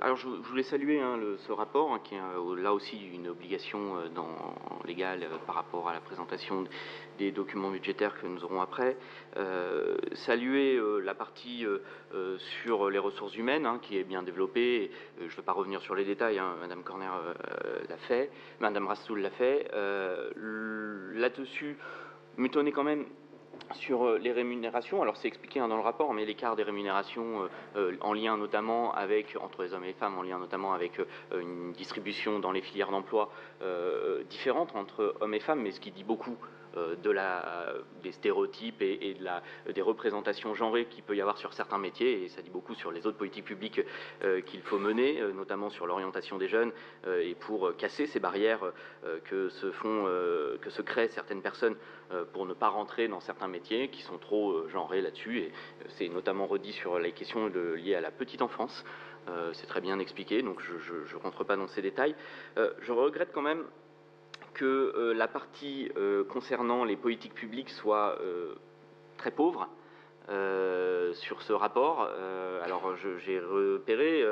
Alors je voulais saluer ce rapport, qui est là aussi une obligation légale par rapport à la présentation des documents budgétaires que nous aurons après. Saluer la partie sur les ressources humaines, qui est bien développée. Et, je ne vais pas revenir sur les détails, Madame Corner l'a fait, Madame Rassoul l'a fait. Là-dessus, m'étonnait quand même sur les rémunérations. Alors c'est expliqué dans le rapport, mais l'écart des rémunérations en lien notamment avec, entre les hommes et les femmes, en lien notamment avec une distribution dans les filières d'emploi différente entre hommes et femmes, mais ce qui dit beaucoup des stéréotypes et des représentations genrées qu'il peut y avoir sur certains métiers, et ça dit beaucoup sur les autres politiques publiques qu'il faut mener, notamment sur l'orientation des jeunes, et pour casser ces barrières que se créent certaines personnes pour ne pas rentrer dans certains métiers qui sont trop genrés là-dessus, et c'est notamment redit sur les questions liées à la petite enfance. C'est très bien expliqué, donc je ne rentre pas dans ces détails. Je regrette quand même que la partie concernant les politiques publiques soit très pauvre sur ce rapport. Alors j'ai repéré,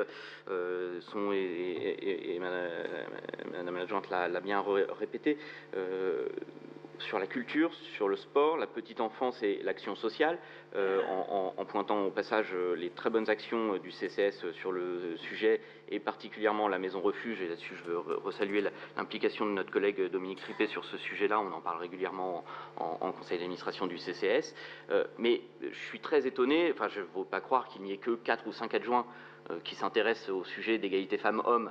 et Madame l'adjointe l'a bien répété, sur la culture, sur le sport, la petite enfance et l'action sociale, en pointant au passage les très bonnes actions du CCS sur le sujet, et particulièrement la maison refuge, et là-dessus je veux resaluer l'implication de notre collègue Dominique Trippé sur ce sujet-là. On en parle régulièrement en conseil d'administration du CCS, mais je suis très étonné, enfin je ne veux pas croire qu'il n'y ait que 4 ou 5 adjoints qui s'intéressent au sujet d'égalité femmes-hommes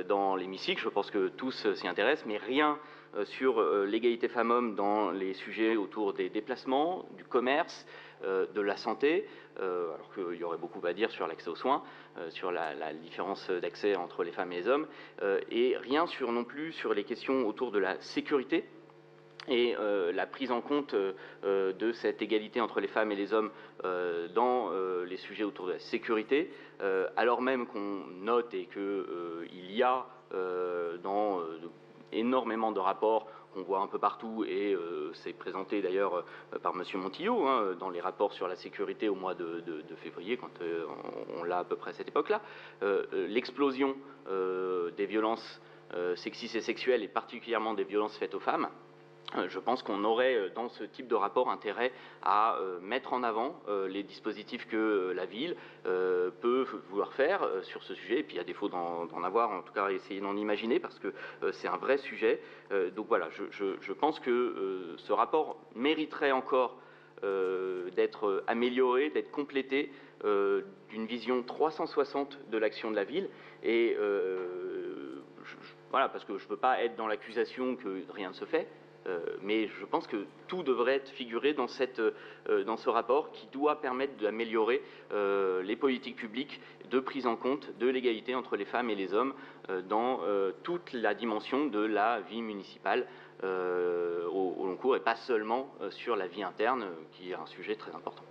dans l'hémicycle. Je pense que tous s'y intéressent, mais rien sur l'égalité femmes-hommes dans les sujets autour des déplacements, du commerce, de la santé, alors qu'il y aurait beaucoup à dire sur l'accès aux soins, sur la différence d'accès entre les femmes et les hommes, et rien non plus sur les questions autour de la sécurité et la prise en compte de cette égalité entre les femmes et les hommes dans les sujets autour de la sécurité, alors même qu'on note et qu'il y a énormément de rapports qu'on voit un peu partout, et c'est présenté d'ailleurs par M. Montillo dans les rapports sur la sécurité au mois de février, quand on l'a à peu près à cette époque-là, l'explosion des violences sexistes et sexuelles, et particulièrement des violences faites aux femmes. Je pense qu'on aurait, dans ce type de rapport, intérêt à mettre en avant les dispositifs que la ville peut vouloir faire sur ce sujet, et puis à défaut d'en avoir, en tout cas essayer d'en imaginer, parce que c'est un vrai sujet. Donc voilà, je pense que ce rapport mériterait encore d'être amélioré, d'être complété d'une vision 360 de l'action de la ville, et voilà, parce que je ne veux pas être dans l'accusation que rien ne se fait. Mais je pense que tout devrait être figuré dans ce rapport, qui doit permettre d'améliorer les politiques publiques de prise en compte de l'égalité entre les femmes et les hommes dans toute la dimension de la vie municipale au long cours, et pas seulement sur la vie interne, qui est un sujet très important.